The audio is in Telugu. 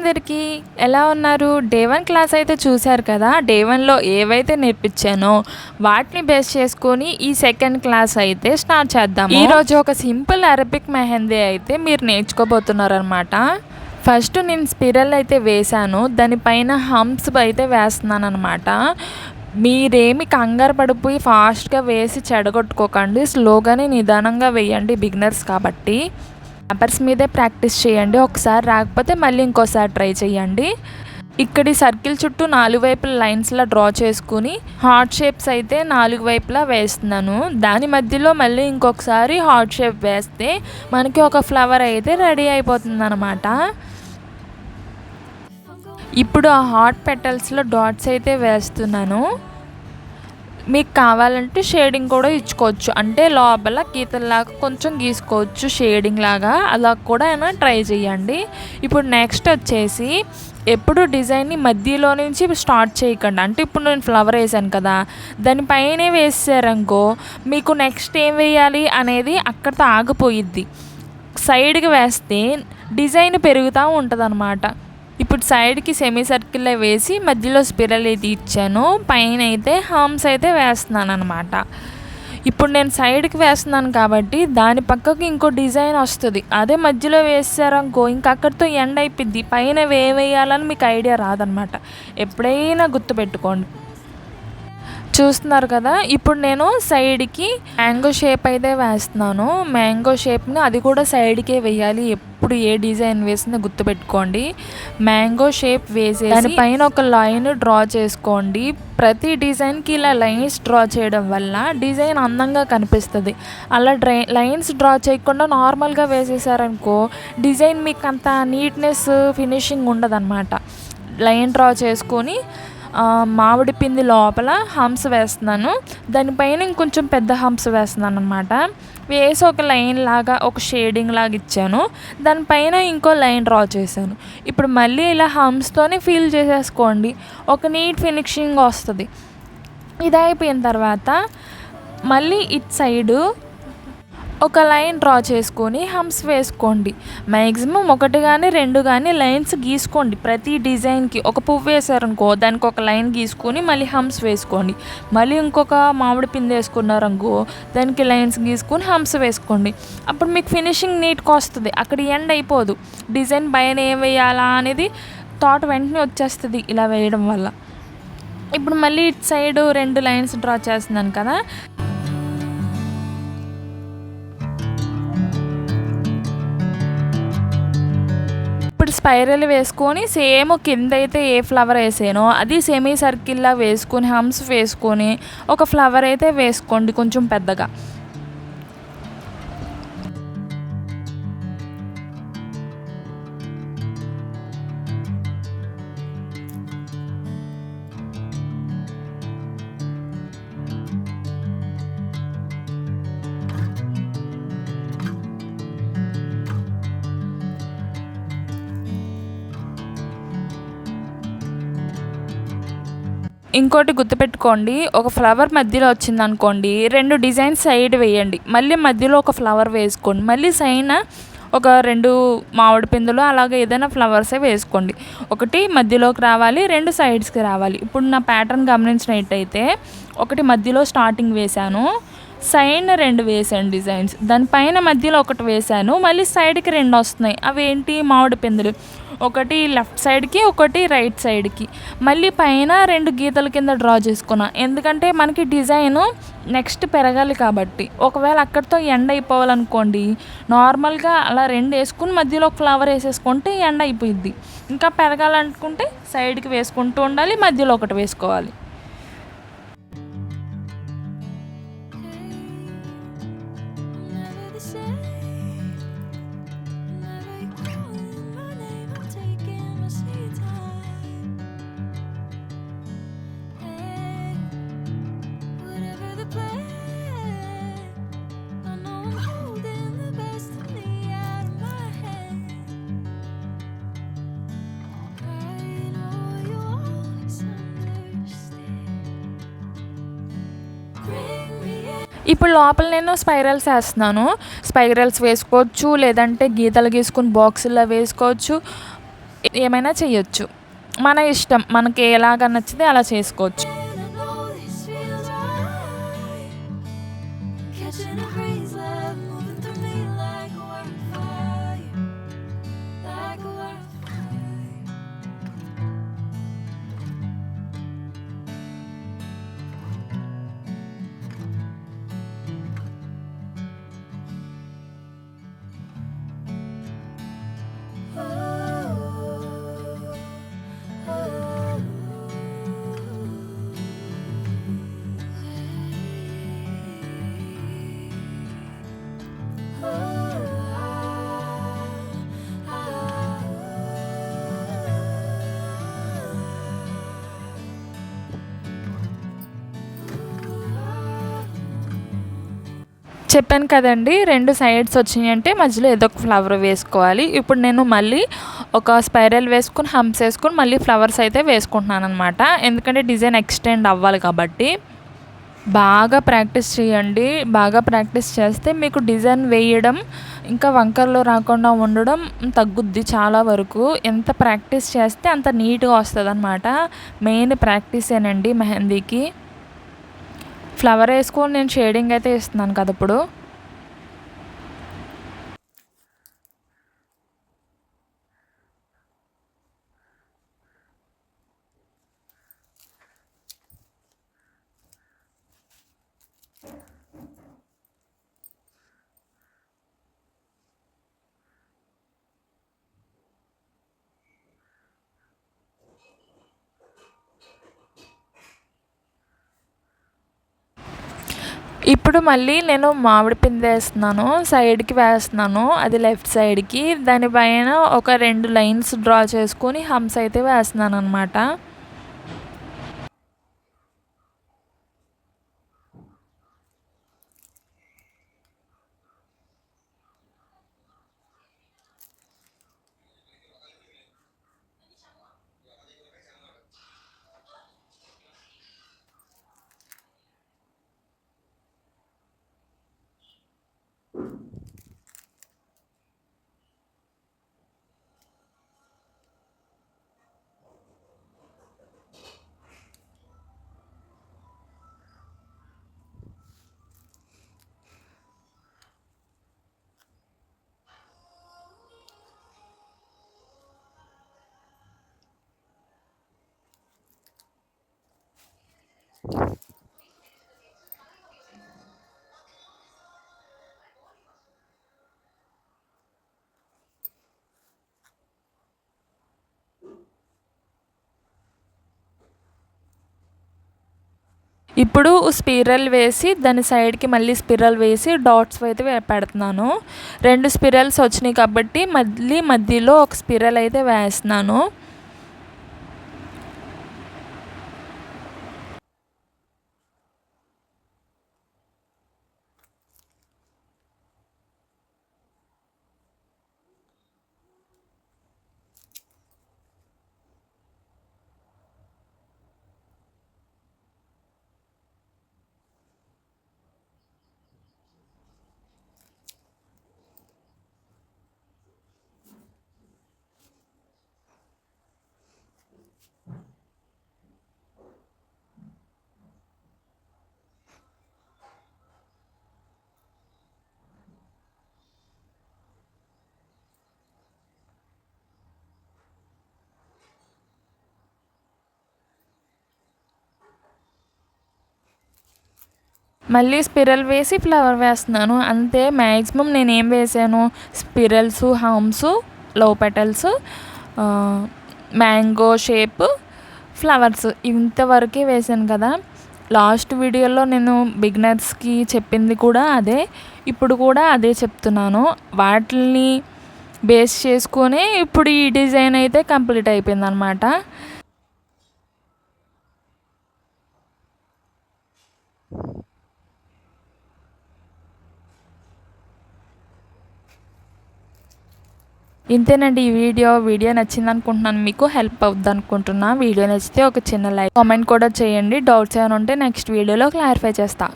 అందరికీ ఎలా ఉన్నారు? డే 1 క్లాస్ అయితే చూశారు కదా! డే 1లో ఏవైతే నేర్పించానో వాటిని బేస్ చేసుకొని ఈ సెకండ్ క్లాస్ అయితే స్టార్ట్ చేద్దాము. ఈరోజు ఒక సింపుల్ అరబిక్ మెహందీ అయితే మీరు నేర్చుకోబోతున్నారనమాట. ఫస్ట్ నేను స్పిరల్ అయితే వేశాను. దానిపైన హంప్స్ అయితే వేస్తున్నాను అనమాట. మీరేమి కంగారు పడిపోయి ఫాస్ట్గా వేసి చెడగొట్టుకోకండి. స్లోగానే నిదానంగా వేయండి, బిగినర్స్ కాబట్టి. పేపర్స్ మీదే ప్రాక్టీస్ చేయండి. ఒకసారి రాకపోతే మళ్ళీ ఇంకోసారి ట్రై చేయండి. ఇక్కడి సర్కిల్ చుట్టూ 4 వైపుల లైన్స్లా డ్రా చేసుకుని హార్ట్ షేప్స్ అయితే 4 వైపులా వేస్తున్నాను. దాని మధ్యలో మళ్ళీ ఇంకొకసారి హార్ట్ షేప్ వేస్తే మనకి ఒక ఫ్లవర్ అయితే రెడీ అయిపోతుంది అనమాట. ఇప్పుడు ఆ హార్ట్ పెటల్స్లో డాట్స్ అయితే వేస్తున్నాను. మీకు కావాలంటే షేడింగ్ కూడా ఇచ్చుకోవచ్చు, అంటే లోపల గీతల్లాగా కొంచెం గీసుకోవచ్చు షేడింగ్ లాగా, అలా కూడా అయినా ట్రై చేయండి. ఇప్పుడు నెక్స్ట్ వచ్చేసి ఎప్పుడు డిజైన్ని మధ్యలో నుంచి స్టార్ట్ చేయకండి. అంటే ఇప్పుడు నేను ఫ్లవర్ వేసాను కదా, దానిపైనే వేసారనుకో మీకు నెక్స్ట్ ఏం వేయాలి అనేది అక్కడితో ఆగిపోయిద్ది. సైడ్కి వేస్తే డిజైన్ పెరుగుతూ ఉంటుంది అనమాట. ఇప్పుడు సైడ్కి సెమీ సర్కిల్లో వేసి మధ్యలో స్పిరల్ అయితే ఇచ్చాను. పైన అయితే హంప్స్ అయితే వేస్తున్నాను అనమాట. ఇప్పుడు నేను సైడ్కి వేస్తున్నాను కాబట్టి దాని పక్కకు ఇంకో డిజైన్ వస్తుంది. అదే మధ్యలో వేసారనుకో ఇంక అక్కడితో ఎండ్ అయిపోద్ది. పైన వేయాలని మీకు ఐడియా రాదనమాట. ఎప్పుడైనా గుర్తుపెట్టుకోండి. చూస్తున్నారు కదా, ఇప్పుడు నేను సైడ్కి మ్యాంగో షేప్ అయితే వేస్తున్నాను. మ్యాంగో షేప్ని అది కూడా సైడ్కే వేయాలి. ఎప్పుడు ఏ డిజైన్ వేసినా గుర్తుపెట్టుకోండి. మ్యాంగో షేప్ వేసేసి దానిపైన ఒక లైన్ డ్రా చేసుకోండి. ప్రతి డిజైన్కి ఇలా లైన్స్ డ్రా చేయడం వల్ల డిజైన్ అందంగా కనిపిస్తుంది. అలా లైన్స్ డ్రా చేయకుండా నార్మల్గా వేసేసారనుకో డిజైన్ మీకు అంత నీట్నెస్ ఫినిషింగ్ ఉండదన్నమాట. లైన్ డ్రా చేసుకొని మామిడి పిండి లోపల హంప్స్ వేస్తున్నాను. దానిపైన ఇంకొంచెం పెద్ద హంప్స్ వేస్తున్నాను అనమాట. వేసి ఒక లైన్ లాగా ఒక షేడింగ్ లాగా ఇచ్చాను. దానిపైన ఇంకో లైన్ డ్రా చేశాను. ఇప్పుడు మళ్ళీ ఇలా హంప్స్తోనే ఫిల్ చేసేసుకోండి. ఒక నీట్ ఫినిషింగ్ వస్తుంది. ఇది అయిపోయిన తర్వాత మళ్ళీ ఇటు సైడు ఒక లైన్ డ్రా చేసుకొని హంప్స్ వేసుకోండి. మ్యాక్సిమం 1 కానీ 2 కానీ లైన్స్ గీసుకోండి. ప్రతి డిజైన్కి ఒక పువ్వు వేసారనుకో దానికి ఒక లైన్ గీసుకొని మళ్ళీ హంప్స్ వేసుకోండి. మళ్ళీ ఇంకొక మామిడి పిండి వేసుకున్నారనుకో దానికి లైన్స్ గీసుకొని హంప్స్ వేసుకోండి. అప్పుడు మీకు ఫినిషింగ్ నీట్గా వస్తుంది. అక్కడ ఎండ్ అయిపోదు. డిజైన్ పైన ఏం వేయాలా అనేది థాట్ వెంటనే వచ్చేస్తుంది ఇలా వేయడం వల్ల. ఇప్పుడు మళ్ళీ ఇటు సైడ్ 2 లైన్స్ డ్రా చేస్తున్నాను కదా, ఇప్పుడు స్పైరల్ వేసుకొని సేమ్ కింద అయితే ఏ ఫ్లవర్ వేసానో అది సెమీ సర్కిల్లా వేసుకొని హంప్స్ వేసుకొని ఒక ఫ్లవర్ అయితే వేసుకోండి కొంచెం పెద్దగా. ఇంకోటి గుర్తుపెట్టుకోండి, ఒక ఫ్లవర్ మధ్యలో వచ్చింది అనుకోండి 2 డిజైన్స్ సైడ్ వేయండి. మళ్ళీ మధ్యలో ఒక ఫ్లవర్ వేసుకోండి. మళ్ళీ సైడ్ ఒక 2 మామిడి పిందులు అలాగే ఏదైనా ఫ్లవర్సే వేసుకోండి. ఒకటి మధ్యలోకి రావాలి, 2 సైడ్స్కి రావాలి. ఇప్పుడు నా ప్యాటర్న్ గమనించినట్టయితే ఒకటి మధ్యలో స్టార్టింగ్ వేశాను, సైడ్ 2 వేసాను డిజైన్స్, దానిపైన మధ్యలో ఒకటి వేశాను, మళ్ళీ సైడ్కి 2 వస్తున్నాయి. అవి ఏంటి? మామిడి పిందులు. ఒకటి లెఫ్ట్ సైడ్కి ఒకటి రైట్ సైడ్కి. మళ్ళీ పైన 2 గీతల కింద డ్రా చేసుకున్నా. ఎందుకంటే మనకి డిజైను నెక్స్ట్ పెరగాలి కాబట్టి. ఒకవేళ అక్కడితో ఎండ్ అయిపోవాలనుకోండి నార్మల్గా అలా 2 వేసుకుని మధ్యలో ఒక ఫ్లవర్ వేసేసుకుంటే ఎండ్ అయిపోయిద్ది. ఇంకా పెరగాలనుకుంటే సైడ్కి వేసుకుంటూ ఉండాలి, మధ్యలో ఒకటి వేసుకోవాలి. ఇప్పుడు లోపల నేను స్పైరల్స్ వేస్తున్నాను. స్పైరల్స్ వేసుకోవచ్చు, లేదంటే గీతలు గీసుకుని బాక్సుల్లో వేసుకోవచ్చు. ఏమైనా చేయొచ్చు. మన ఇష్టం. మనకి ఎలాగ నచ్చితే అలా చేసుకోవచ్చు. చెప్పాను కదండీ! 2 సైడ్స్ వచ్చినాయంటే మధ్యలో ఏదో ఒక ఫ్లవర్ వేసుకోవాలి. ఇప్పుడు నేను మళ్ళీ ఒక స్పైరల్ వేసుకొని, హంప్స్ వేసుకొని మళ్ళీ ఫ్లవర్స్ అయితే వేసుకుంటున్నాననమాట. ఎందుకంటే డిజైన్ ఎక్స్టెండ్ అవ్వాలి కాబట్టి. బాగా ప్రాక్టీస్ చేయండి. బాగా ప్రాక్టీస్ చేస్తే మీకు డిజైన్ వేయడం, ఇంకా వంకర్లు రాకుండా ఉండడం తగ్గుద్ది చాలా వరకు. ఎంత ప్రాక్టీస్ చేస్తే అంత నీట్‌గా వస్తదనమాట. మెయిన్ ప్రాక్టీసేనండి మెహందీకి. ఫ్లవర్ వేసుకొని నేను షేడింగ్ అయితే ఇస్తున్నాను కదా ఇప్పుడు. ఇప్పుడు మళ్ళీ నేను మామిడి పిందె వేస్తున్నాను. సైడ్‌కి వేస్తున్నాను. అది లెఫ్ట్ సైడ్‌కి. దానిపైన ఒక 2 లైన్స్ డ్రా చేసుకొని హంప్స్ అయితే వేస్తున్నాననమాట. ఇప్పుడు స్పిరల్ వేసి దాని సైడ్‌కి మళ్ళీ స్పిరల్ వేసి డాట్స్ అయితే పెడుతున్నాను. 2 స్పిరల్స్ వచ్చినాయి కాబట్టి మళ్ళీ మధ్యలో ఒక స్పిరల్ అయితే వేస్తున్నాను. మళ్ళీ స్పిరల్ వేసి ఫ్లవర్ వేస్తున్నాను. అంతే మ్యాక్సిమం నేనేం వేసాను, spirals, humps, love petals, mango shape, flowers ఇంతవరకే వేసాను కదా. లాస్ట్ వీడియోలో నేను బిగినర్స్కి చెప్పింది కూడా అదే. ఇప్పుడు కూడా అదే చెప్తున్నాను. వాటిని బేస్ చేసుకొని ఇప్పుడు ఈ డిజైన్ అయితే కంప్లీట్ అయిపోయిందనమాట. ఇంతేనండి ఈ వీడియో నచ్చింది అనుకుంటున్నాను. మీకు హెల్ప్ అవుద్ది అనుకుంటున్నా. వీడియో నచ్చితే ఒక చిన్న లైక్, కామెంట్ కూడా చేయండి. డౌట్స్ ఏమైనా ఉంటే నెక్స్ట్ వీడియోలో క్లారిఫై చేస్తా.